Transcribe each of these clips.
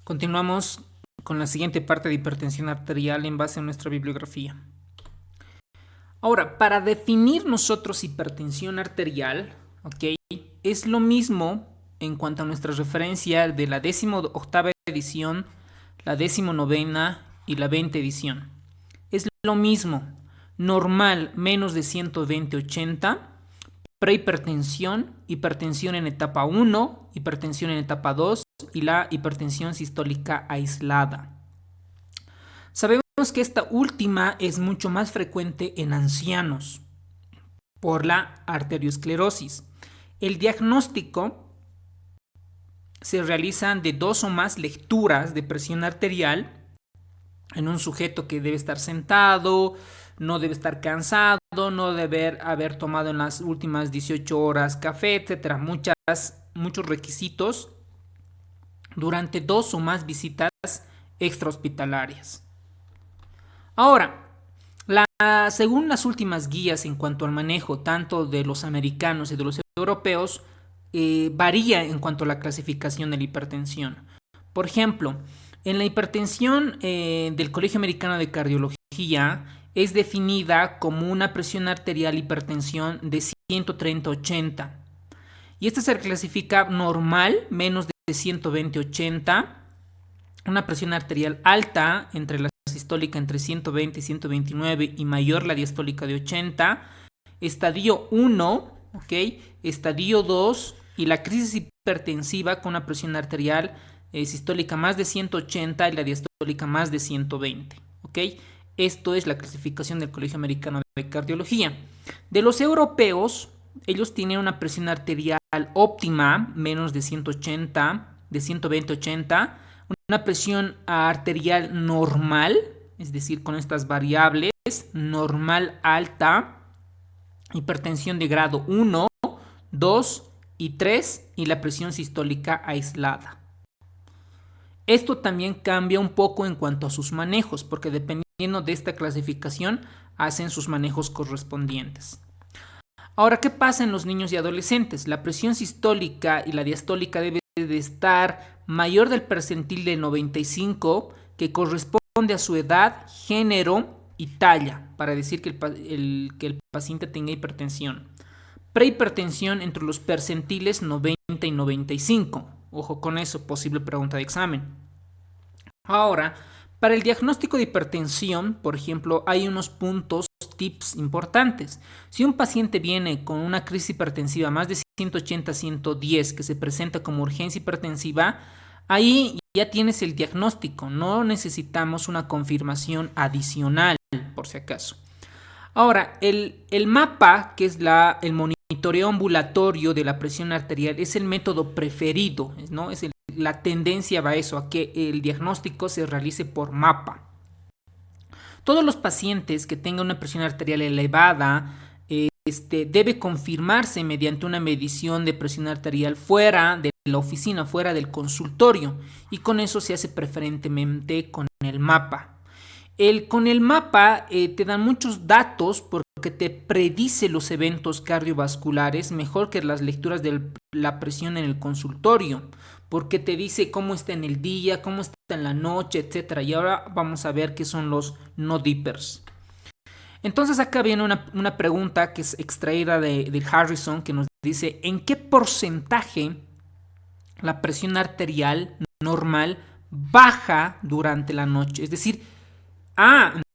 Continuamos con la siguiente parte de hipertensión arterial en base a nuestra bibliografía. Ahora, para definir nosotros hipertensión arterial, ¿ok? Es lo mismo en cuanto a nuestra referencia de la 18ª edición, la 19ª y la 20 edición. Es lo mismo, normal menos de 120/80, prehipertensión, hipertensión en etapa 1, hipertensión en etapa 2 y la hipertensión sistólica aislada. Sabemos que esta última es mucho más frecuente en ancianos por la arteriosclerosis. El diagnóstico se realiza de 2 o más lecturas de presión arterial en un sujeto que debe estar sentado, no debe estar cansado, no debe haber tomado en las últimas 18 horas café, etcétera. Muchos requisitos durante 2 o más visitas extrahospitalarias. Ahora, según las últimas guías en cuanto al manejo tanto de los americanos y de los europeos, varía en cuanto a la clasificación de la hipertensión. Por ejemplo, en la hipertensión del Colegio Americano de Cardiología es definida como una presión arterial hipertensión de 130/80 y esta se clasifica normal, menos de 120/80, una presión arterial alta entre la sistólica entre 120 y 129 y mayor la diastólica de 80, estadio 1, ¿ok? Estadio 2 y la crisis hipertensiva con una presión arterial sistólica más de 180 y la diastólica más de 120, ¿ok? Esto es la clasificación del Colegio Americano de Cardiología. De los europeos, ellos tienen una presión arterial óptima, menos de 180, de 120/80, una presión arterial normal, es decir, con estas variables, normal alta, hipertensión de grado 1, 2 y 3 y la presión sistólica aislada. Esto también cambia un poco en cuanto a sus manejos, porque dependiendo de esta clasificación hacen sus manejos correspondientes. Ahora, ¿qué pasa en los niños y adolescentes? La presión sistólica y la diastólica debe de estar mayor del percentil de 95, que corresponde a su edad, género y talla, para decir que el paciente tenga hipertensión. Prehipertensión entre los percentiles 90 y 95. Ojo con eso, posible pregunta de examen. Ahora, para el diagnóstico de hipertensión, por ejemplo, hay unos tips importantes. Si un paciente viene con una crisis hipertensiva más de 180/110 que se presenta como urgencia hipertensiva, ahí ya tienes el diagnóstico, no necesitamos una confirmación adicional, por si acaso. Ahora, el mapa, que es el monitoreo ambulatorio de la presión arterial, es el método preferido, ¿no? La tendencia va a eso, a que el diagnóstico se realice por mapa. Todos los pacientes que tengan una presión arterial elevada debe confirmarse mediante una medición de presión arterial fuera de la oficina, fuera del consultorio, y con eso se hace preferentemente con el mapa. Con el mapa te dan muchos datos porque te predice los eventos cardiovasculares mejor que las lecturas de la presión en el consultorio, porque te dice cómo está en el día, cómo está en la noche, etc. Y ahora vamos a ver qué son los no dippers. Entonces acá viene una pregunta que es extraída de Harrison, que nos dice: ¿en qué porcentaje la presión arterial normal baja durante la noche? Es decir,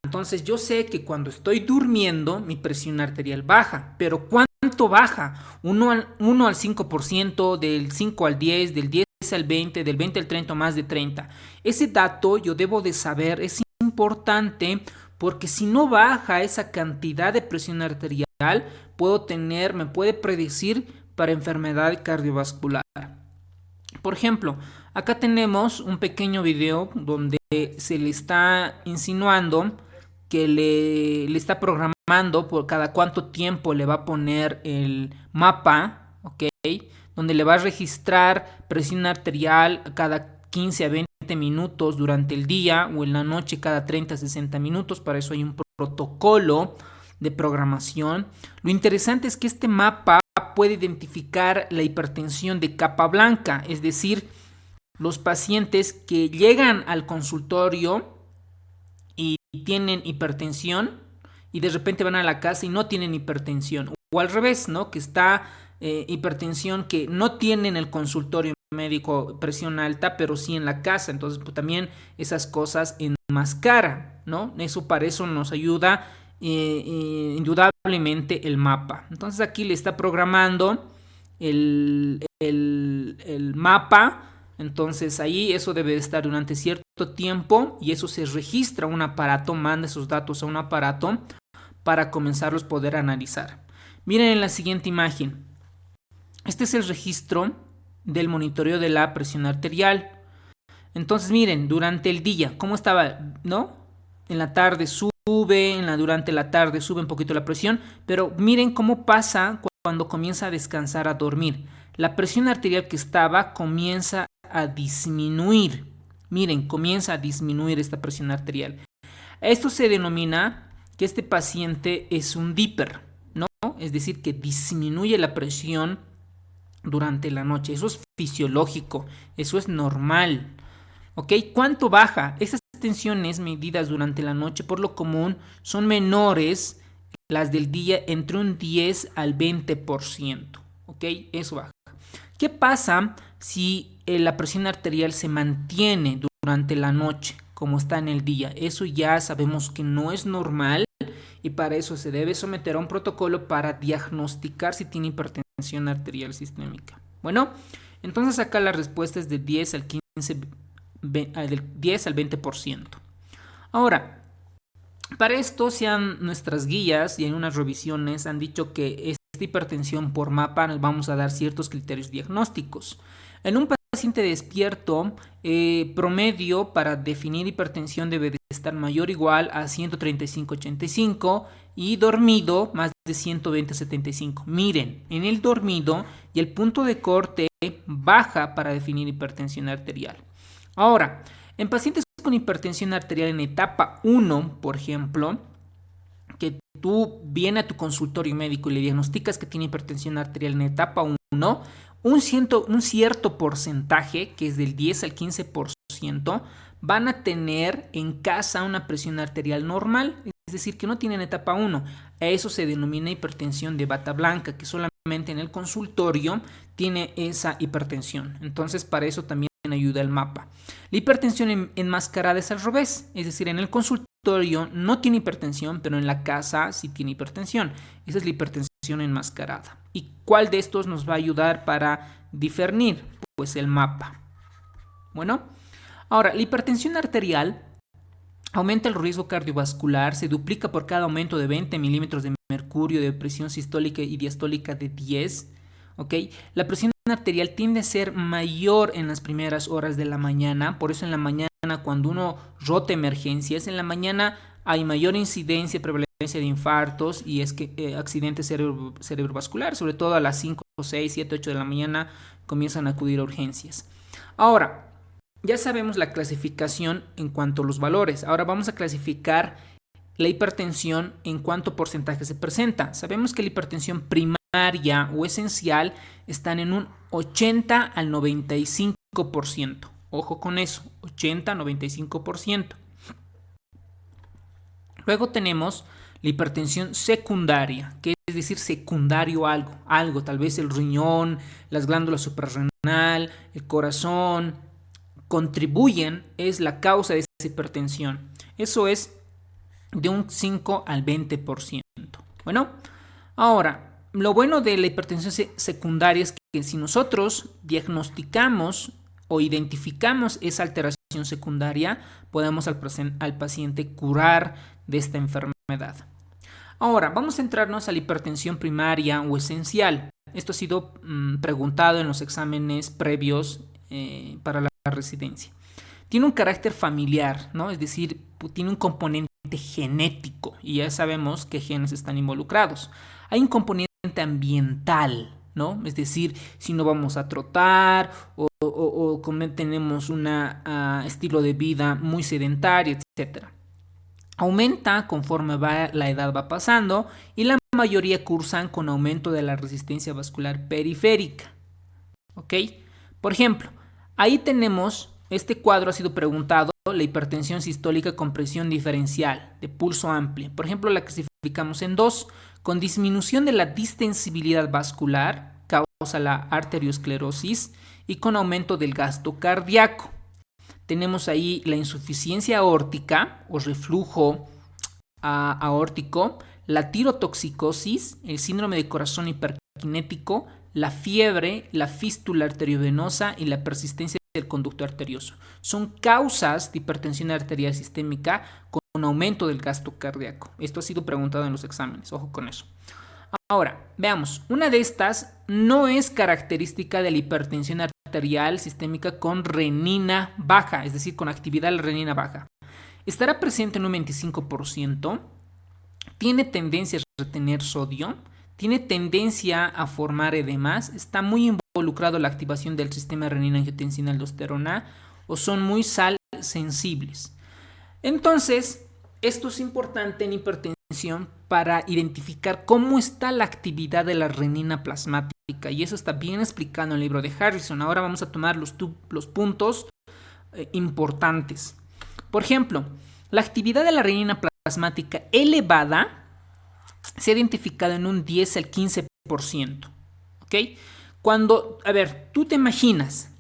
entonces yo sé que cuando estoy durmiendo mi presión arterial baja, pero ¿cuánto baja? 1 al 5%, del 5 al 10, del 10 al 20, del 20 al 30, más de 30. Ese dato yo debo de saber, es importante, porque si no baja esa cantidad de presión arterial, me puede predecir para enfermedad cardiovascular. Por ejemplo, acá tenemos un pequeño video donde se le está insinuando que le está programando por cada cuánto tiempo le va a poner el mapa, ¿ok? Donde le va a registrar presión arterial cada 15 a 20 minutos durante el día, o en la noche cada 30 a 60 minutos. Para eso hay un protocolo de programación. Lo interesante es que este mapa puede identificar la hipertensión de capa blanca, es decir, los pacientes que llegan al consultorio y tienen hipertensión y de repente van a la casa y no tienen hipertensión. O al revés, ¿no? Que está hipertensión que no tiene en el consultorio médico presión alta, pero sí en la casa. Entonces, pues, también esas cosas enmascaran, ¿no? Para eso nos ayuda indudablemente el mapa. Entonces aquí le está programando el mapa. Entonces ahí eso debe estar durante cierto tiempo y eso se registra a un aparato, manda esos datos a un aparato para comenzarlos a poder analizar. Miren en la siguiente imagen. Este es el registro del monitoreo de la presión arterial. Entonces miren, durante el día, ¿cómo estaba? ¿No? En la tarde sube, durante la tarde sube un poquito la presión, pero miren cómo pasa cuando comienza a descansar, a dormir. La presión arterial que estaba comienza a disminuir. Miren, comienza a disminuir esta presión arterial. Esto se denomina que este paciente es un DIPER, ¿no? Es decir, que disminuye la presión durante la noche. Eso es fisiológico, eso es normal. ¿Ok? ¿Cuánto baja? Esas tensiones medidas durante la noche por lo común son menores las del día entre un 10 al 20%. ¿Ok? Eso baja. ¿Qué pasa si la presión arterial se mantiene durante la noche como está en el día? Eso ya sabemos que no es normal y para eso se debe someter a un protocolo para diagnosticar si tiene hipertensión arterial sistémica. Bueno, entonces acá la respuesta es de 10 al 15, del 10 al 20%. Ahora, para esto nuestras guías y en unas revisiones han dicho que esta hipertensión por mapa nos vamos a dar ciertos criterios diagnósticos. En un paciente despierto, promedio para definir hipertensión debe de estar mayor o igual a 135/85 y dormido más de 120/75. Miren, en el dormido y el punto de corte baja para definir hipertensión arterial. Ahora, en pacientes con hipertensión arterial en etapa 1, por ejemplo, que tú vienes a tu consultorio médico y le diagnosticas que tiene hipertensión arterial en etapa 1, un cierto porcentaje, que es del 10 al 15%, van a tener en casa una presión arterial normal, es decir, que no tienen etapa 1. A eso se denomina hipertensión de bata blanca, que solamente en el consultorio tiene esa hipertensión. Entonces, para eso también ayuda el mapa. La hipertensión enmascarada es al revés, es decir, en el consultorio no tiene hipertensión, pero en la casa sí tiene hipertensión. Esa es la hipertensión enmascarada. ¿Y cuál de estos nos va a ayudar para discernir? Pues el mapa. Bueno, ahora, la hipertensión arterial aumenta el riesgo cardiovascular, se duplica por cada aumento de 20 milímetros de mercurio de presión sistólica y diastólica de 10. ¿Ok? La presión arterial tiende a ser mayor en las primeras horas de la mañana, por eso en la mañana cuando uno rota emergencias, en la mañana hay mayor incidencia y prevalencia de infartos y accidentes cerebrovasculares, sobre todo a las 5, 6, 7, 8 de la mañana comienzan a acudir a urgencias. Ahora, ya sabemos la clasificación en cuanto a los valores. Ahora vamos a clasificar la hipertensión en cuánto porcentaje se presenta. Sabemos que la hipertensión primaria o esencial están en un 80 al 95%. Ojo con eso, 80 al 95%. Luego tenemos la hipertensión secundaria, que es decir, secundario a algo, tal vez el riñón, las glándulas suprarrenal, el corazón, contribuyen, es la causa de esa hipertensión. Eso es de un 5 al 20%. Bueno, ahora, lo bueno de la hipertensión secundaria es que si nosotros diagnosticamos o identificamos esa alteración secundaria, podemos al paciente curar de esta enfermedad. Ahora, vamos a centrarnos a la hipertensión primaria o esencial. Esto ha sido preguntado en los exámenes previos para la residencia. Tiene un carácter familiar, ¿no? Es decir, tiene un componente genético y ya sabemos qué genes están involucrados. Hay un componente ambiental, ¿no? Es decir, si no vamos a trotar o tenemos un estilo de vida muy sedentario, etc. Aumenta conforme la edad va pasando y la mayoría cursan con aumento de la resistencia vascular periférica. ¿Ok? Por ejemplo, Ahí tenemos, este cuadro ha sido preguntado, la hipertensión sistólica con presión diferencial de pulso amplio. Por ejemplo, la clasificamos en dos, con disminución de la distensibilidad vascular, causa la arteriosclerosis, y con aumento del gasto cardíaco. Tenemos ahí la insuficiencia aórtica o reflujo aórtico, la tirotoxicosis, el síndrome de corazón hiperkinético, la fiebre, la fístula arteriovenosa y la persistencia del conducto arterioso. Son causas de hipertensión arterial sistémica con aumento del gasto cardíaco. Esto ha sido preguntado en los exámenes, ojo con eso. Ahora, veamos, una de estas no es característica de la hipertensión arterial sistémica con renina baja, es decir, con actividad de la renina baja. Estará presente en un 25%, tiene tendencia a retener sodio, tiene tendencia a formar edemas, está muy involucrado en la activación del sistema renina-angiotensina-aldosterona o son muy sal sensibles. Entonces, esto es importante en hipertensión para identificar cómo está la actividad de la renina plasmática y eso está bien explicado en el libro de Harrison. Ahora vamos a tomar los puntos importantes. Por ejemplo, la actividad de la renina plasmática elevada se ha identificado en un 10 al 15%. ¿Ok? Cuando, a ver, tú te imaginas,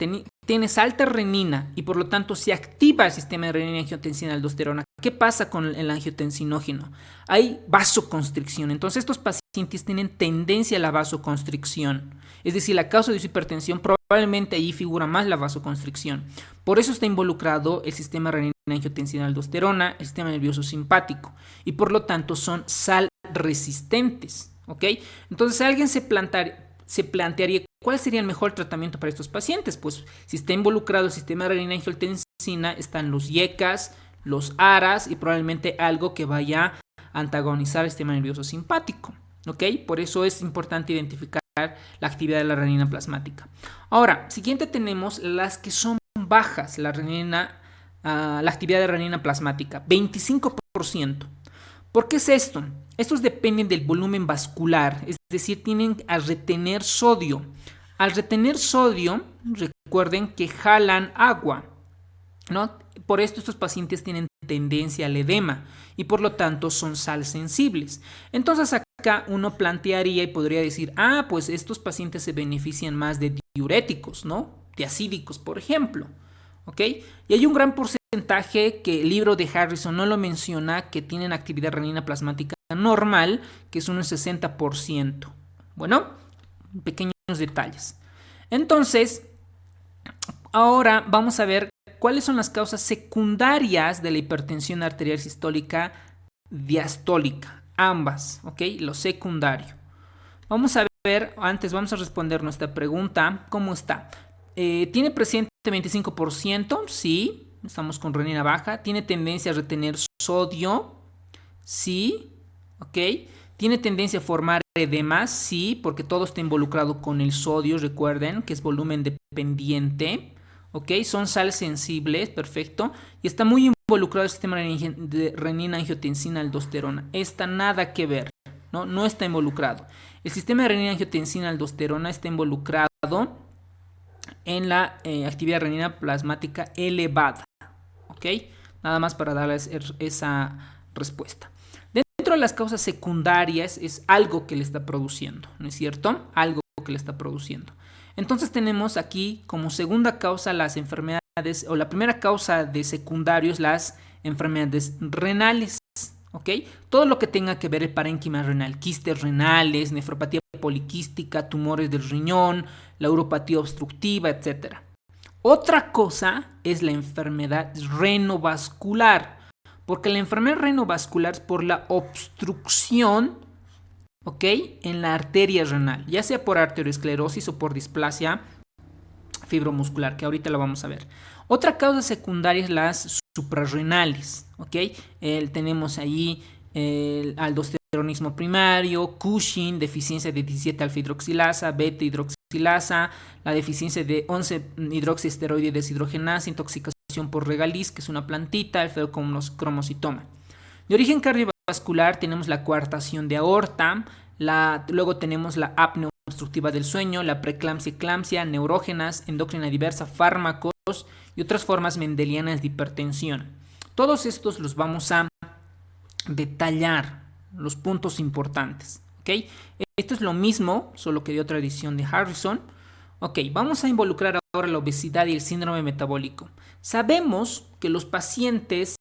tienes alta renina y por lo tanto se activa el sistema de renina-angiotensina-aldosterona. ¿Qué pasa con el angiotensinógeno? Hay vasoconstricción. Entonces estos pacientes tienen tendencia a la vasoconstricción. Es decir, la causa de su hipertensión probablemente ahí figura más la vasoconstricción. Por eso está involucrado el sistema renina-angiotensina-aldosterona, el sistema nervioso simpático y por lo tanto son sal resistentes. ¿Ok? Entonces alguien se plantearía ¿cuál sería el mejor tratamiento para estos pacientes? Pues si está involucrado el sistema de renina-angiotensina, están los IECAS, los ARAS y probablemente algo que vaya a antagonizar el sistema nervioso simpático. ¿Ok? Por eso es importante identificar la actividad de la renina plasmática. Ahora, siguiente tenemos las que son bajas, la actividad de renina plasmática, 25%. ¿Por qué es esto? Estos dependen del volumen vascular, es decir, tienen a retener sodio. Al retener sodio, recuerden que jalan agua, ¿no? Por esto estos pacientes tienen tendencia al edema y por lo tanto son sal sensibles. Entonces acá uno plantearía y podría decir, pues estos pacientes se benefician más de diuréticos, ¿no? De acídicos, por ejemplo. ¿Ok? Y hay un gran porcentaje que el libro de Harrison no lo menciona, que tienen actividad renina plasmática normal, que es un 60%. Bueno, pequeños detalles. Entonces, ahora vamos a ver cuáles son las causas secundarias de la hipertensión arterial sistólica diastólica. Ambas, ¿ok? Lo secundario. Vamos a ver, antes vamos a responder nuestra pregunta, ¿cómo está? ¿Tiene presente 25%? Sí, estamos con renina baja. ¿Tiene tendencia a retener sodio? Sí, ¿ok? ¿Tiene tendencia a formar edemas? Sí, porque todo está involucrado con el sodio, recuerden que es volumen dependiente, ¿ok? Son sales sensibles, perfecto. Y está muy involucrado el sistema de renina-angiotensina-aldosterona. Está nada que ver, ¿no? No está involucrado. El sistema de renina-angiotensina-aldosterona está involucrado en la actividad renina plasmática elevada, ¿ok? Nada más para darles esa respuesta. Dentro de las causas secundarias es algo que le está produciendo, ¿no es cierto? Algo que le está produciendo. Entonces tenemos aquí como segunda causa las enfermedades, o la primera causa de secundarios, las enfermedades renales, ¿ok? Todo lo que tenga que ver el parénquima renal, quistes renales, nefropatía poliquística, tumores del riñón, la uropatía obstructiva, etc. Otra cosa es la enfermedad renovascular, porque la enfermedad renovascular es por la obstrucción, ¿ok? En la arteria renal, ya sea por arteriosclerosis o por displasia fibromuscular, que ahorita lo vamos a ver. Otra causa secundaria es las suprarrenales, ¿ok? Tenemos ahí el aldosteronismo primario, Cushing, deficiencia de 17-alfa-hidroxilasa, beta-hidroxilasa, la deficiencia de 11-hidroxiesteroide deshidrogenasa, intoxicación por regaliz, que es una plantita, el feocromocitoma. De origen cardiovascular tenemos la coartación de aorta, luego tenemos la apnea obstructiva del sueño, la preeclampsia, eclampsia, neurógenas, endocrina diversa, fármacos y otras formas mendelianas de hipertensión. Todos estos los vamos a detallar, los puntos importantes, ¿ok? Esto es lo mismo, solo que de otra edición de Harrison. Ok, vamos a involucrar ahora la obesidad y el síndrome metabólico. Sabemos que los pacientes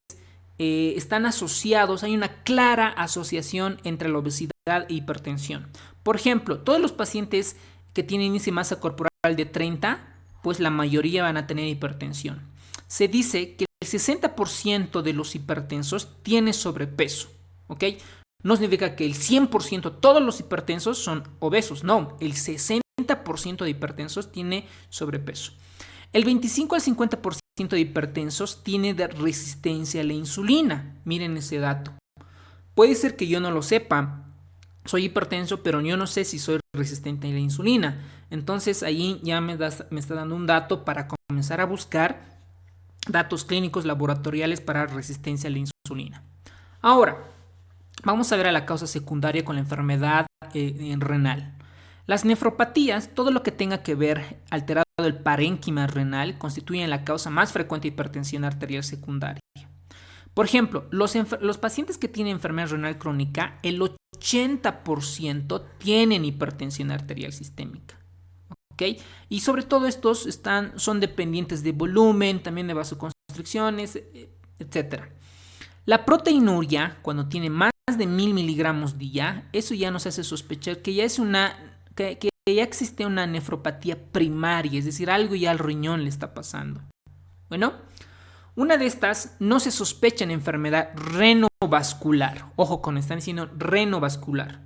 están asociados, hay una clara asociación entre la obesidad e hipertensión. Por ejemplo, todos los pacientes que tienen índice de masa corporal de 30, pues la mayoría van a tener hipertensión. Se dice que el 60% de los hipertensos tiene sobrepeso, ¿ok? No significa que el 100% todos los hipertensos son obesos, no, el 60% de hipertensos tiene sobrepeso. El 25 al 50% de hipertensos tiene resistencia a la insulina. Miren ese dato. Puede ser que yo no lo sepa, soy hipertenso, pero yo no sé si soy resistente a la insulina. Entonces ahí ya me está dando un dato para comenzar a buscar datos clínicos laboratoriales para resistencia a la insulina. Ahora, vamos a ver a la causa secundaria con la enfermedad renal. Las nefropatías, todo lo que tenga que ver alterado el parénquima renal, constituyen la causa más frecuente de hipertensión arterial secundaria. Por ejemplo, los pacientes que tienen enfermedad renal crónica, el 80% tienen hipertensión arterial sistémica. ¿Okay? Y sobre todo estos son dependientes de volumen, también de vasoconstricciones, etc. La proteinuria, cuando tiene más de 1000 miligramos día, eso ya nos hace sospechar que ya es que ya existe una nefropatía primaria, es decir, algo ya al riñón le está pasando. Bueno, una de estas no se sospecha en enfermedad renovascular. Ojo con, están diciendo renovascular.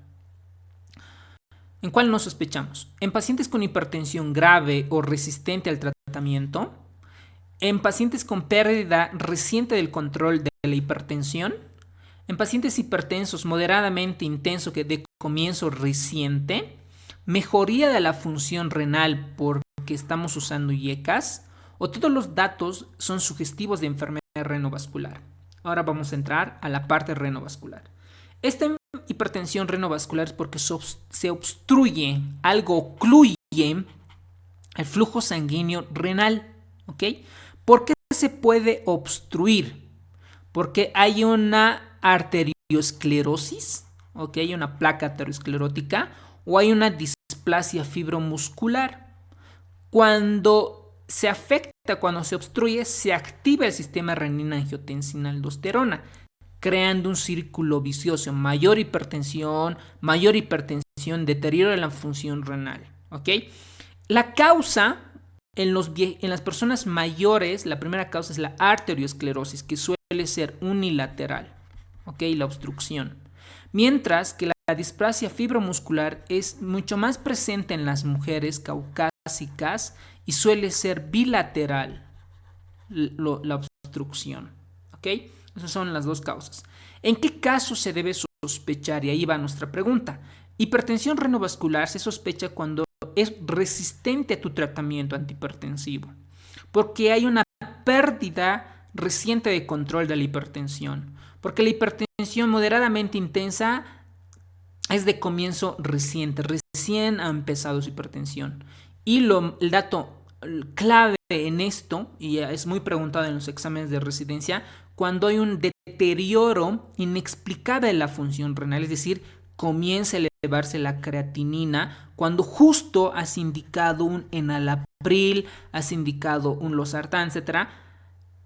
¿En cuál no sospechamos? En pacientes con hipertensión grave o resistente al tratamiento, en pacientes con pérdida reciente del control de la hipertensión, en pacientes hipertensos moderadamente intenso que de comienzo reciente, mejoría de la función renal porque estamos usando IECAS, o todos los datos son sugestivos de enfermedad renovascular. Ahora vamos a entrar a la parte renovascular. Esta hipertensión renovascular es porque se obstruye, algo ocluye el flujo sanguíneo renal, ¿ok? ¿Por qué se puede obstruir? Porque hay una arteriosclerosis, ¿ok? Hay una placa aterosclerótica o hay una displasia fibromuscular. Cuando se afecta, cuando se obstruye, se activa el sistema renina-angiotensina-aldosterona, creando un círculo vicioso, mayor hipertensión, deterioro de la función renal, ¿ok? La causa en las personas mayores, la primera causa es la arteriosclerosis, que suele ser unilateral, ¿ok? La obstrucción. Mientras que la displasia fibromuscular es mucho más presente en las mujeres caucásicas y suele ser bilateral la obstrucción, ¿ok? Esas son las dos causas. ¿En qué caso se debe sospechar? Y ahí va nuestra pregunta. Hipertensión renovascular se sospecha cuando es resistente a tu tratamiento antihipertensivo, porque hay una pérdida reciente de control de la hipertensión, porque la hipertensión moderadamente intensa es de comienzo reciente, recién ha empezado su hipertensión. Y el dato clave en esto, y es muy preguntado en los exámenes de residencia, cuando hay un deterioro inexplicable de la función renal, es decir, comienza a elevarse la creatinina, cuando justo has indicado un enalapril, has indicado un losartán, etc.,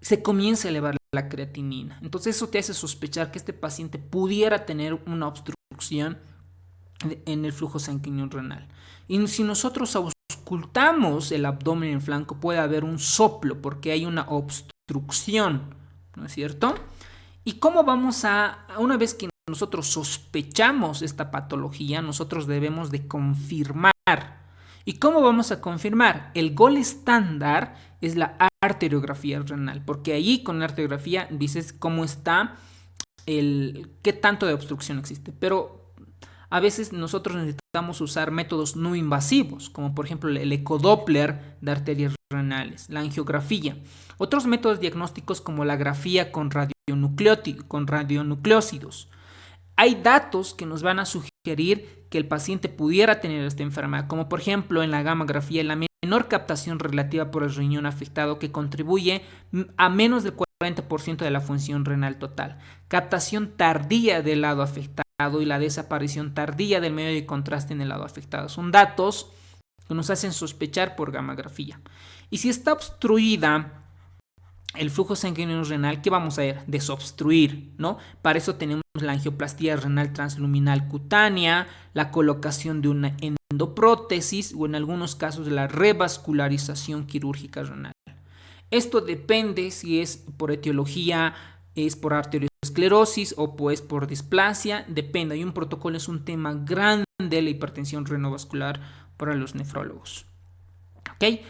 se comienza a elevar la creatinina. Entonces eso te hace sospechar que este paciente pudiera tener una obstrucción en el flujo sanguíneo renal. Y si nosotros auscultamos el abdomen en el flanco, puede haber un soplo porque hay una obstrucción, ¿no es cierto? ¿Y cómo vamos una vez que nosotros sospechamos esta patología, nosotros debemos de confirmar? ¿Y cómo vamos a confirmar? El gol estándar es la arteriografía renal, porque ahí con la arteriografía dices cómo está, qué tanto de obstrucción existe. Pero a veces nosotros necesitamos usar métodos no invasivos, como por ejemplo el ecodoppler de arterias renales, la angiografía. Otros métodos diagnósticos como la grafía con radionucleósidos. Hay datos que nos van a sugerir sugerir que el paciente pudiera tener esta enfermedad, como por ejemplo en la gamografía, la menor captación relativa por el riñón afectado que contribuye a menos del 40% de la función renal total, captación tardía del lado afectado y la desaparición tardía del medio de contraste en el lado afectado. Son datos que nos hacen sospechar por gamografía. Y si está obstruida el flujo sanguíneo renal, ¿qué vamos a ver? Desobstruir, ¿no? Para eso tenemos la angioplastía renal transluminal cutánea, la colocación de una endoprótesis o en algunos casos la revascularización quirúrgica renal. Esto depende si es por etiología, es por arteriosclerosis o pues por displasia, depende. Hay un protocolo, es un tema grande de la hipertensión renovascular para los nefrólogos. ¿Ok?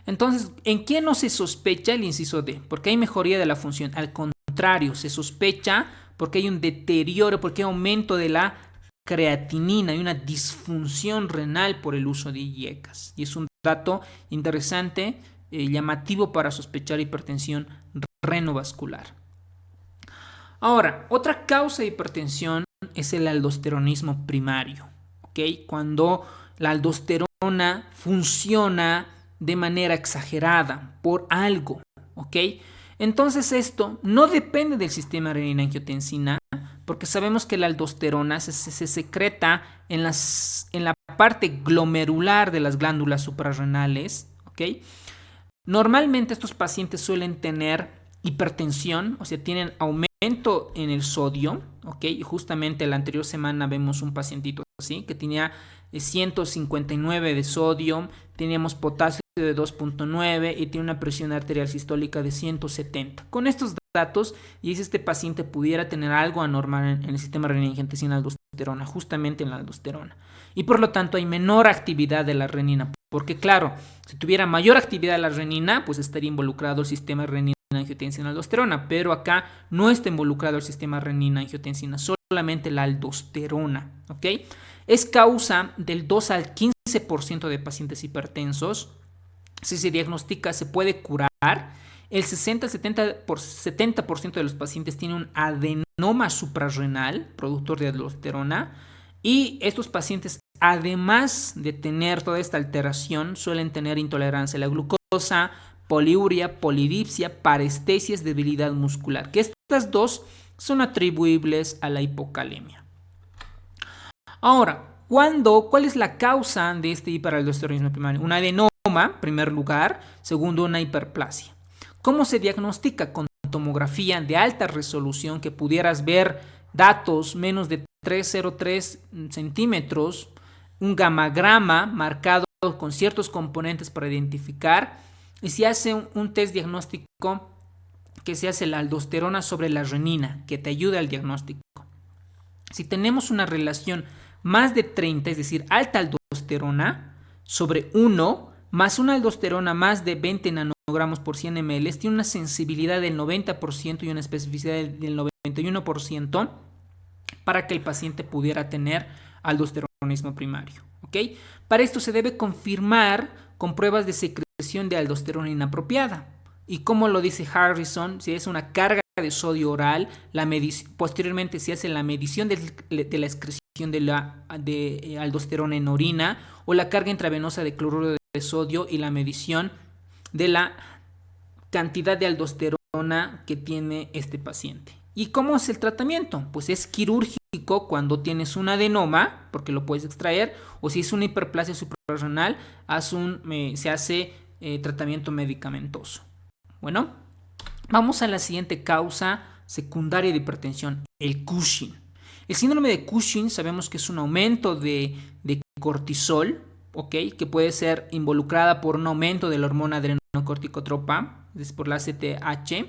Entonces, ¿en qué no se sospecha el inciso D? Porque hay mejoría de la función. Al contrario, se sospecha porque hay un deterioro, porque hay aumento de la creatinina y una disfunción renal por el uso de IECAS. Y es un dato interesante, llamativo para sospechar hipertensión renovascular. Ahora, otra causa de hipertensión es el aldosteronismo primario. ¿Ok? Cuando la aldosterona funciona de manera exagerada por algo, ¿ok? Entonces esto no depende del sistema renina-angiotensina, porque sabemos que la aldosterona se secreta en la parte glomerular de las glándulas suprarrenales, ¿ok? Normalmente estos pacientes suelen tener hipertensión, o sea, tienen aumento en el sodio, ¿ok? Y justamente la anterior semana vemos un pacientito así, que tenía 159 de sodio, teníamos potasio de 2.9 y tiene una presión arterial sistólica de 170. Con estos datos, y si este paciente pudiera tener algo anormal en el sistema renina-angiotensina aldosterona, justamente en la aldosterona. Y por lo tanto hay menor actividad de la renina, porque claro, si tuviera mayor actividad de la renina, pues estaría involucrado el sistema renina-angiotensina aldosterona, pero acá no está involucrado el sistema renina-angiotensina, solamente la aldosterona, ¿ok? Es causa del 2 al 15% de pacientes hipertensos. Si se diagnostica, se puede curar. El 60-70% de los pacientes tienen un adenoma suprarrenal, productor de aldosterona. Y estos pacientes, además de tener toda esta alteración, suelen tener intolerancia a la glucosa, poliuria, polidipsia, parestesias, debilidad muscular. Que estas dos son atribuibles a la hipocalemia. Ahora, ¿cuál es la causa de este hiperaldosteronismo primario? Un adenoma, en primer lugar. Segundo, una hiperplasia. ¿Cómo se diagnostica? Con tomografía de alta resolución, que pudieras ver datos menos de 3,03 centímetros, un gamagrama marcado con ciertos componentes para identificar, y se hace un test diagnóstico que se hace la aldosterona sobre la renina, que te ayuda al diagnóstico. Si tenemos una relación más de 30, es decir, alta aldosterona sobre 1, más una aldosterona más de 20 nanogramos por 100 ml, tiene una sensibilidad del 90% y una especificidad del 91% para que el paciente pudiera tener aldosteronismo primario, ¿ok? Para esto se debe confirmar con pruebas de secreción de aldosterona inapropiada. Y como lo dice Harrison, si es una carga de sodio oral, posteriormente se hace la medición de la excreción de aldosterona en orina, o la carga intravenosa de cloruro de sodio y la medición de la cantidad de aldosterona que tiene este paciente. ¿Y cómo es el tratamiento? Pues es quirúrgico cuando tienes un adenoma, porque lo puedes extraer, o si es una hiperplasia suprarrenal, se hace tratamiento medicamentoso. Bueno, vamos a la siguiente causa secundaria de hipertensión, el Cushing. El síndrome de Cushing sabemos que es un aumento de cortisol, ¿okay? Que puede ser involucrada por un aumento de la hormona adrenocorticotropa, es por la ACTH,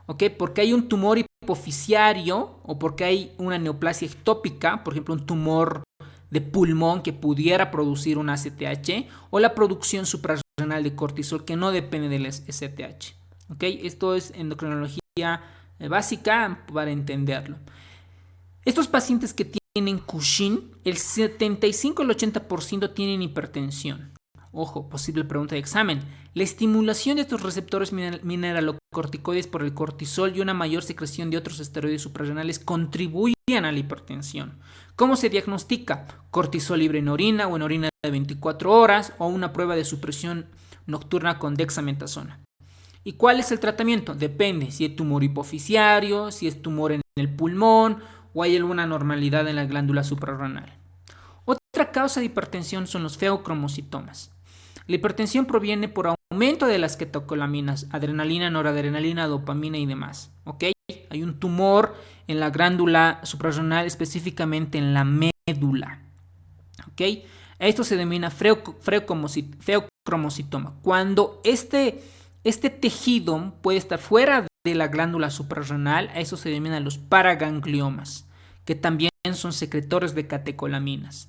¿okay? Porque hay un tumor hipofisiario o porque hay una neoplasia ectópica, por ejemplo un tumor de pulmón que pudiera producir un ACTH, o la producción suprarrenal de cortisol que no depende del STH. ¿Okay? Esto es endocrinología básica para entenderlo. Estos pacientes que tienen Cushing, el 75 al 80% tienen hipertensión. Ojo, posible pregunta de examen. La estimulación de estos receptores corticoides por el cortisol y una mayor secreción de otros esteroides suprarrenales contribuyen a la hipertensión. ¿Cómo se diagnostica? Cortisol libre en orina o en orina de 24 horas o una prueba de supresión nocturna con dexametasona. ¿Y cuál es el tratamiento? Depende si es tumor hipoficiario, si es tumor en el pulmón o hay alguna anormalidad en la glándula suprarrenal. Otra causa de hipertensión son los feocromocitomas. La hipertensión proviene por aumento de las catecolaminas, adrenalina, noradrenalina, dopamina y demás. ¿Ok? Hay un tumor en la glándula suprarrenal, específicamente en la médula. ¿Ok? Esto se denomina feocromocitoma. Cuando este tejido puede estar fuera de la glándula suprarrenal, a eso se denominan los paragangliomas, que también son secretores de catecolaminas.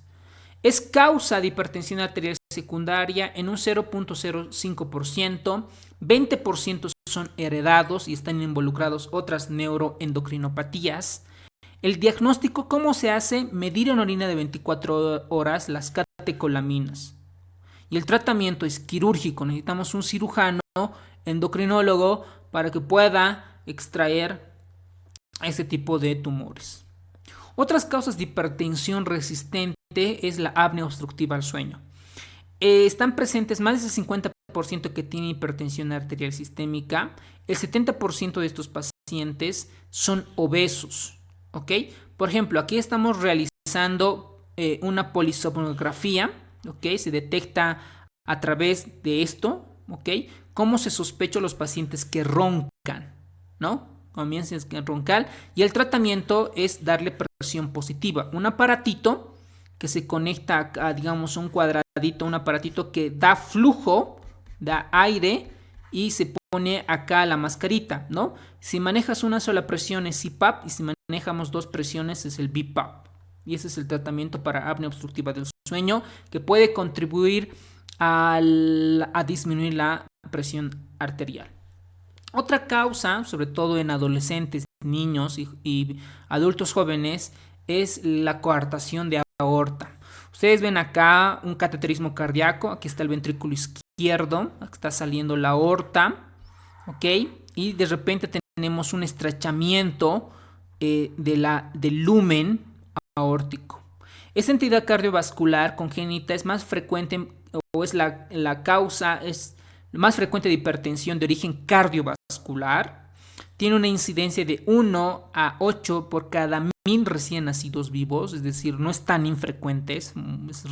Es causa de hipertensión arterial secundaria en un 0.05%, 20% son heredados y están involucrados otras neuroendocrinopatías. El diagnóstico, ¿cómo se hace? Medir en orina de 24 horas las catecolaminas. Y el tratamiento es quirúrgico. Necesitamos un cirujano, endocrinólogo, para que pueda extraer ese tipo de tumores. Otras causas de hipertensión resistente es la apnea obstructiva al sueño. Están presentes más del 50% que tienen hipertensión arterial sistémica. El 70% de estos pacientes son obesos. ¿Ok? Por ejemplo, aquí estamos realizando una polisomnografía. ¿Ok? Se detecta a través de esto. ¿Ok? Cómo se sospecha los pacientes que roncan, ¿no? Comienzan a roncar y el tratamiento es darle presión positiva. Un aparatito que se conecta a, digamos, un cuadradito, un aparatito que da flujo, da aire y se pone acá la mascarita, ¿no? Si manejas una sola presión es CPAP y si manejamos dos presiones es el BiPAP. Y ese es el tratamiento para apnea obstructiva del sueño que puede contribuir a disminuir la presión arterial. Otra causa, sobre todo en adolescentes, niños y adultos jóvenes, es la coartación de aorta. Ustedes ven acá un cateterismo cardíaco, aquí está el ventrículo izquierdo, aquí está saliendo la aorta, ¿ok? Y de repente tenemos un estrechamiento del lumen aórtico. Esa entidad cardiovascular congénita es más frecuente, o es la causa, es más frecuente de hipertensión de origen cardiovascular. Tiene una incidencia de 1 a 8 por cada 1000 recién nacidos vivos, es decir, no es tan infrecuente, es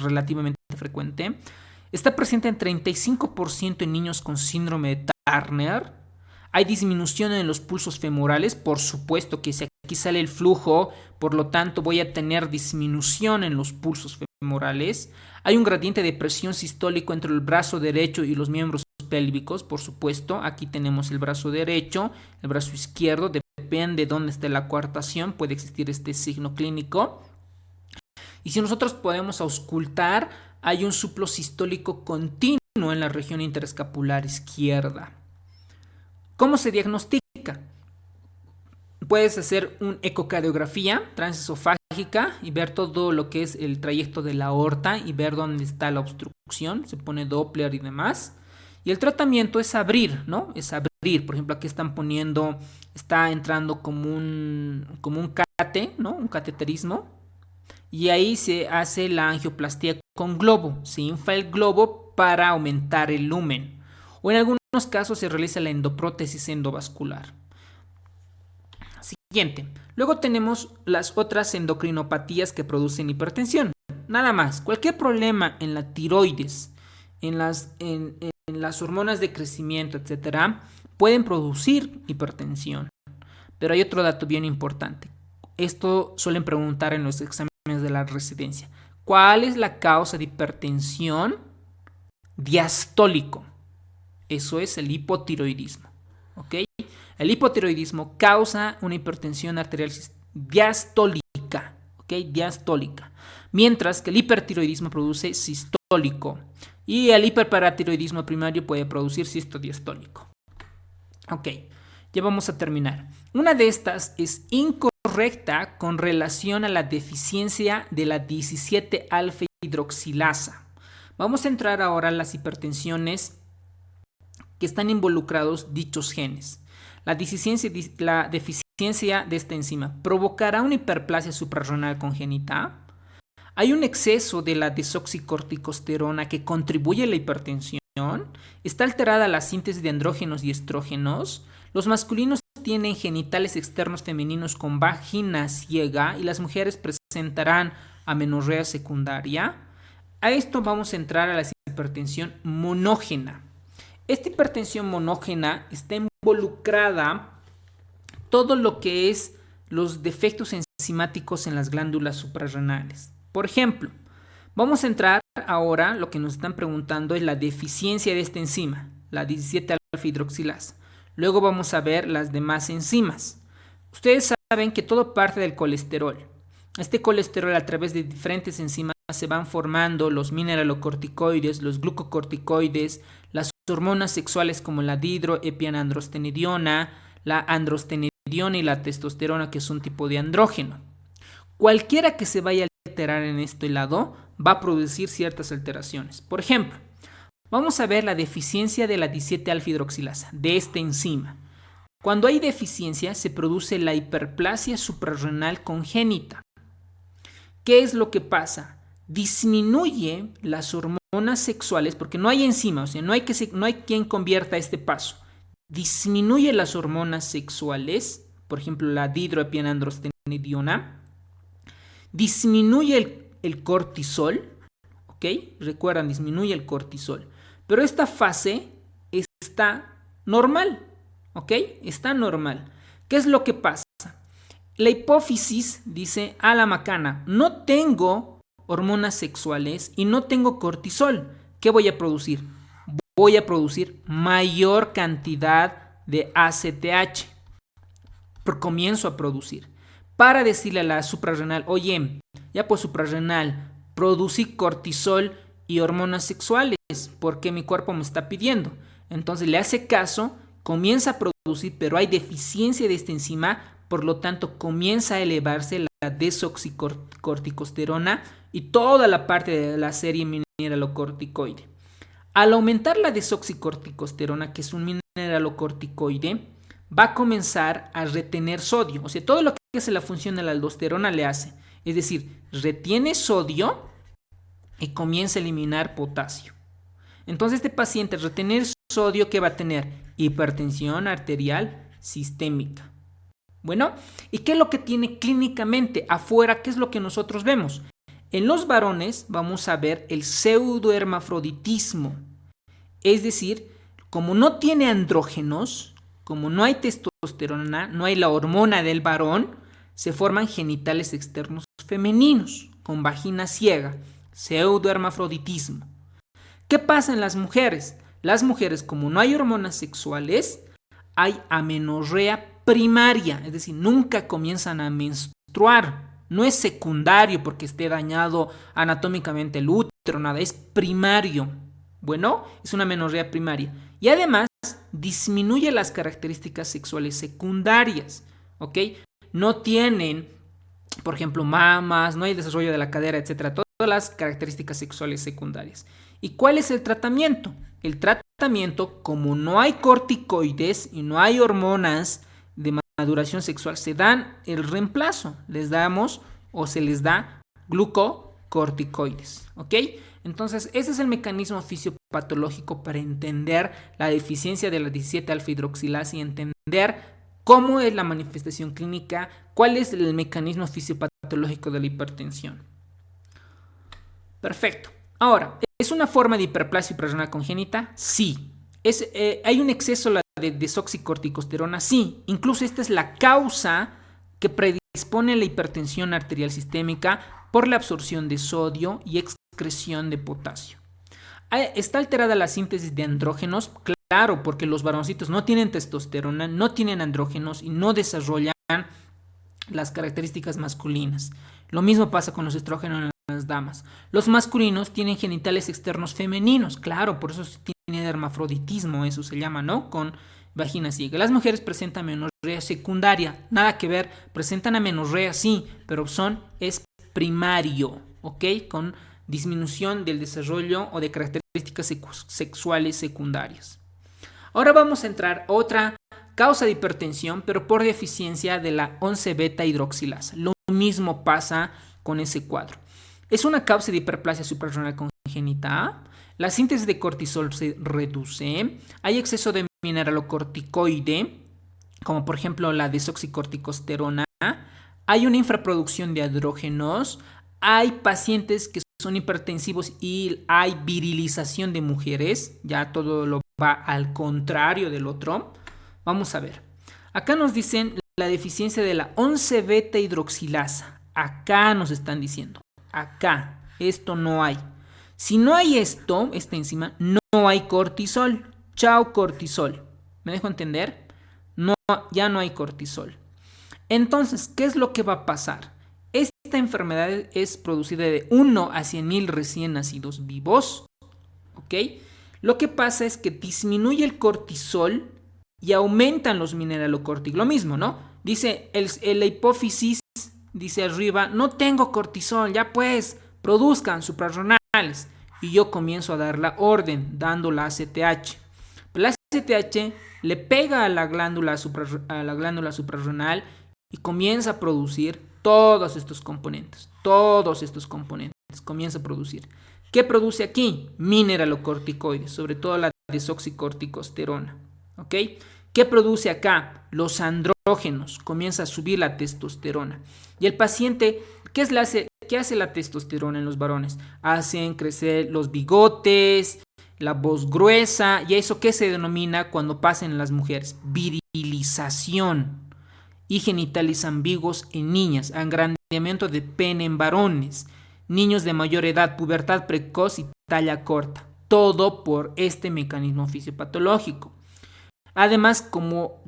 relativamente frecuente. Está presente en 35% en niños con síndrome de Turner. Hay disminución en los pulsos femorales, por supuesto que si aquí sale el flujo, por lo tanto voy a tener disminución en los pulsos femorales. Hay un gradiente de presión sistólico entre el brazo derecho y los miembros pélvicos, por supuesto. Aquí tenemos el brazo derecho, el brazo izquierdo, depende de dónde esté la coartación, puede existir este signo clínico. Y si nosotros podemos auscultar, hay un suplo sistólico continuo en la región interescapular izquierda. ¿Cómo se diagnostica? Puedes hacer una ecocardiografía transesofágica y ver todo lo que es el trayecto de la aorta y ver dónde está la obstrucción, se pone Doppler y demás. Y el tratamiento es abrir, ¿no? Es abrir. Por ejemplo, aquí están poniendo, está entrando como un cate, ¿no? Un cateterismo. Y ahí se hace la angioplastia con globo. Se infla el globo para aumentar el lumen. O en algunos casos se realiza la endoprótesis endovascular. Siguiente. Luego tenemos las otras endocrinopatías que producen hipertensión. Nada más. Cualquier problema en la tiroides, en las hormonas de crecimiento, etcétera, pueden producir hipertensión. Pero hay otro dato bien importante. Esto suelen preguntar en los exámenes de la residencia. ¿Cuál es la causa de hipertensión? Diastólico. Eso es el hipotiroidismo. ¿Ok? El hipotiroidismo causa una hipertensión arterial diastólica. ¿Ok? Diastólica. Mientras que el hipertiroidismo produce sistólico. Y el hiperparatiroidismo primario puede producir sistodiastólico. Ok, ya vamos a terminar. Una de estas es incorrecta con relación a la deficiencia de la 17-alfa hidroxilasa. Vamos a entrar ahora a las hipertensiones que están involucrados dichos genes. La deficiencia de esta enzima provocará una hiperplasia suprarrenal congénita. Hay un exceso de la desoxicorticosterona que contribuye a la hipertensión. Está alterada la síntesis de andrógenos y estrógenos. Los masculinos tienen genitales externos femeninos con vagina ciega y las mujeres presentarán amenorrea secundaria. A esto vamos a entrar a la hipertensión monógena. Esta hipertensión monógena está involucrada todo lo que es los defectos enzimáticos en las glándulas suprarrenales. Por ejemplo, vamos a entrar ahora, lo que nos están preguntando es la deficiencia de esta enzima, la 17-alfa-hidroxilasa. Luego vamos a ver las demás enzimas. Ustedes saben que todo parte del colesterol. Este colesterol, a través de diferentes enzimas, se van formando los mineralocorticoides, los glucocorticoides, las hormonas sexuales como la dihidroepiandrostenediona, la androstenediona y la testosterona, que es un tipo de andrógeno. Cualquiera que se vaya a alterar en este lado va a producir ciertas alteraciones. Por ejemplo, vamos a ver la deficiencia de la 17-alfa-hidroxilasa, de esta enzima. Cuando hay deficiencia, se produce la hiperplasia suprarrenal congénita. ¿Qué es lo que pasa? Disminuye las hormonas sexuales, porque no hay enzima, o sea, no hay quien convierta este paso. Disminuye las hormonas sexuales, por ejemplo, la dihidroepiandrostenediona. Disminuye el cortisol, ¿ok? Recuerdan, disminuye el cortisol. Pero esta fase está normal, ¿ok? Está normal. ¿Qué es lo que pasa? La hipófisis dice a la macana, no tengo hormonas sexuales y no tengo cortisol. ¿Qué voy a producir? Voy a producir mayor cantidad de ACTH. Comienzo a producir. Para decirle a la suprarrenal, oye, ya pues suprarrenal, producí cortisol y hormonas sexuales porque mi cuerpo me está pidiendo. Entonces le hace caso, comienza a producir, pero hay deficiencia de esta enzima, por lo tanto comienza a elevarse la desoxicorticosterona y toda la parte de la serie mineralocorticoide. Al aumentar la desoxicorticosterona, que es un mineralocorticoide, va a comenzar a retener sodio. O sea, todo lo que hace la función de la aldosterona le hace. Es decir, retiene sodio y comienza a eliminar potasio. Entonces este paciente, al retener sodio, ¿qué va a tener? Hipertensión arterial sistémica. Bueno, ¿y qué es lo que tiene clínicamente? Afuera, ¿qué es lo que nosotros vemos? En los varones vamos a ver el pseudohermafroditismo. Es decir, como no tiene andrógenos, como no hay testosterona, no hay la hormona del varón, se forman genitales externos femeninos con vagina ciega, pseudohermafroditismo. ¿Qué pasa en las mujeres? Las mujeres, como no hay hormonas sexuales, hay amenorrea primaria, es decir, nunca comienzan a menstruar. No es secundario porque esté dañado anatómicamente el útero, nada, es primario. Bueno, es una amenorrea primaria. Y además disminuye las características sexuales secundarias, ¿ok? No tienen, por ejemplo, mamas, no hay desarrollo de la cadera, etcétera. Todas las características sexuales secundarias. ¿Y cuál es el tratamiento? El tratamiento, como no hay corticoides y no hay hormonas de maduración sexual, se dan el reemplazo. Les damos o se les da glucocorticoides, ¿ok? Entonces, ese es el mecanismo fisiopatológico para entender la deficiencia de la 17-alfa-hidroxilasa y entender cómo es la manifestación clínica, cuál es el mecanismo fisiopatológico de la hipertensión. Perfecto. Ahora, ¿es una forma de hiperplasia suprarrenal congénita? Sí. ¿Hay un exceso de desoxicorticosterona? Sí. Incluso esta es la causa que predispone a la hipertensión arterial sistémica por la absorción de sodio y excreción de potasio. ¿Está alterada la síntesis de andrógenos? Claro, porque los varoncitos no tienen testosterona, no tienen andrógenos y no desarrollan las características masculinas. Lo mismo pasa con los estrógenos en las damas. Los masculinos tienen genitales externos femeninos, claro, por eso tiene hermafroditismo, eso se llama, ¿no? Con vagina ciega. Las mujeres presentan amenorrea secundaria, nada que ver, presentan amenorrea sí, pero es primario, ¿ok? Con disminución del desarrollo o de características sexuales secundarias. Ahora vamos a entrar a otra causa de hipertensión, pero por deficiencia de la 11-beta hidroxilasa. Lo mismo pasa con ese cuadro. Es una causa de hiperplasia suprarrenal congénita. La síntesis de cortisol se reduce. Hay exceso de mineralocorticoide, como por ejemplo la desoxicorticosterona. Hay una infraproducción de andrógenos. Hay pacientes que son hipertensivos y hay virilización de mujeres. Ya todo lo va al contrario del otro. Vamos a ver. Acá nos dicen la deficiencia de la 11-beta hidroxilasa. Acá nos están diciendo. Acá. Esto no hay. Si no hay esto, esta enzima, no hay cortisol. Chao cortisol. ¿Me dejo entender? No, ya no hay cortisol. Entonces, ¿qué es lo que va a pasar? Esta enfermedad es producida de 1 a 100,000 recién nacidos vivos. ¿Ok? Lo que pasa es que disminuye el cortisol y aumentan los mineralocorticos. Lo mismo, ¿no? Dice la hipófisis, dice arriba, no tengo cortisol, ya pues, produzcan suprarrenales. Y yo comienzo a dar la orden, dando la ACTH. La ACTH le pega a la glándula suprarrenal y comienza a producir todos estos componentes. Comienza a producir. ¿Qué produce aquí? Mineralocorticoides, sobre todo la desoxicorticosterona. ¿Ok? ¿Qué produce acá? Los andrógenos. Comienza a subir la testosterona. Y el paciente, ¿qué hace la testosterona en los varones? Hacen crecer los bigotes, la voz gruesa. ¿Y eso qué se denomina cuando pasa en las mujeres? Virilización. Y genitales ambiguos en niñas. Agrandamiento de pene en varones. Niños de mayor edad, pubertad precoz y talla corta. Todo por este mecanismo fisiopatológico. Además,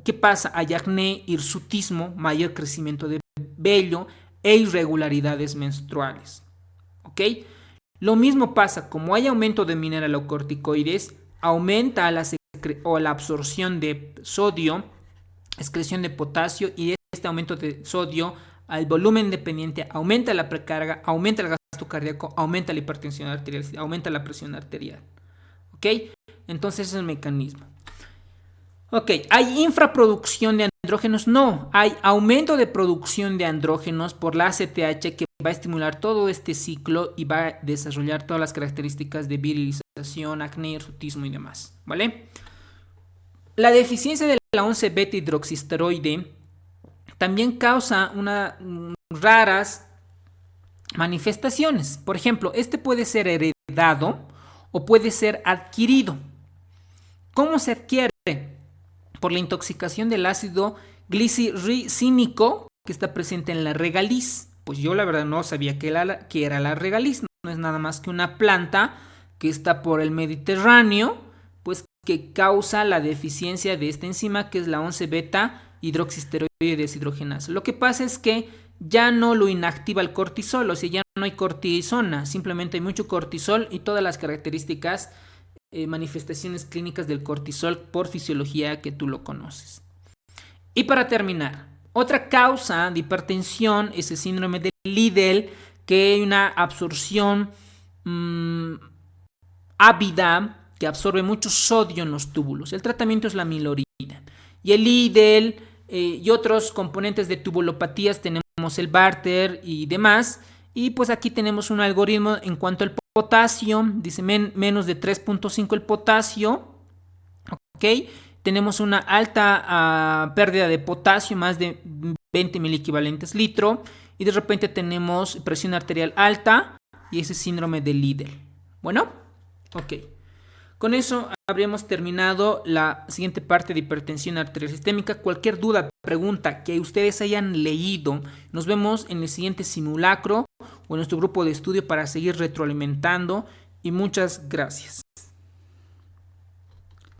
¿qué pasa? Hay acné, hirsutismo, mayor crecimiento de vello e irregularidades menstruales. ¿Ok? Lo mismo pasa, como hay aumento de mineralocorticoides, aumenta la absorción de sodio, excreción de potasio, y este aumento de sodio al volumen dependiente aumenta la precarga, aumenta el gasto cardíaco, aumenta la hipertensión arterial, aumenta la presión arterial. ¿Ok? Entonces ese es el mecanismo. Ok, ¿hay infraproducción de andrógenos? No, hay aumento de producción de andrógenos por la ACTH que va a estimular todo este ciclo y va a desarrollar todas las características de virilización, acné, hirsutismo y demás, ¿vale? La deficiencia de la 11-beta hidroxisteroide también causa raras manifestaciones. Por ejemplo, este puede ser heredado o puede ser adquirido. ¿Cómo se adquiere? Por la intoxicación del ácido glicirricínico que está presente en la regaliz. Pues yo la verdad no sabía que era la regaliz. No es nada más que una planta que está por el Mediterráneo, pues que causa la deficiencia de esta enzima que es la 11-beta hidroxisteroide deshidrogenasa. Lo que pasa es que ya no lo inactiva el cortisol, o sea, ya no hay cortisona, simplemente hay mucho cortisol y todas las características manifestaciones clínicas del cortisol por fisiología que tú lo conoces. Y para terminar, otra causa de hipertensión es el síndrome de Liddle, que hay una absorción ávida que absorbe mucho sodio en los túbulos. El tratamiento es la milorida. Y el Liddle y otros componentes de tubulopatías tenemos el Barter y demás. Y pues aquí tenemos un algoritmo en cuanto al potasio, dice menos de 3.5 el potasio, ¿ok? Tenemos una alta pérdida de potasio, más de 20 miliequivalentes litro, y de repente tenemos presión arterial alta y ese síndrome de Liddle. Bueno, ok. Con eso habríamos terminado la siguiente parte de hipertensión arterial sistémica. Cualquier duda, pregunta que ustedes hayan leído, nos vemos en el siguiente simulacro o en nuestro grupo de estudio para seguir retroalimentando, y muchas gracias.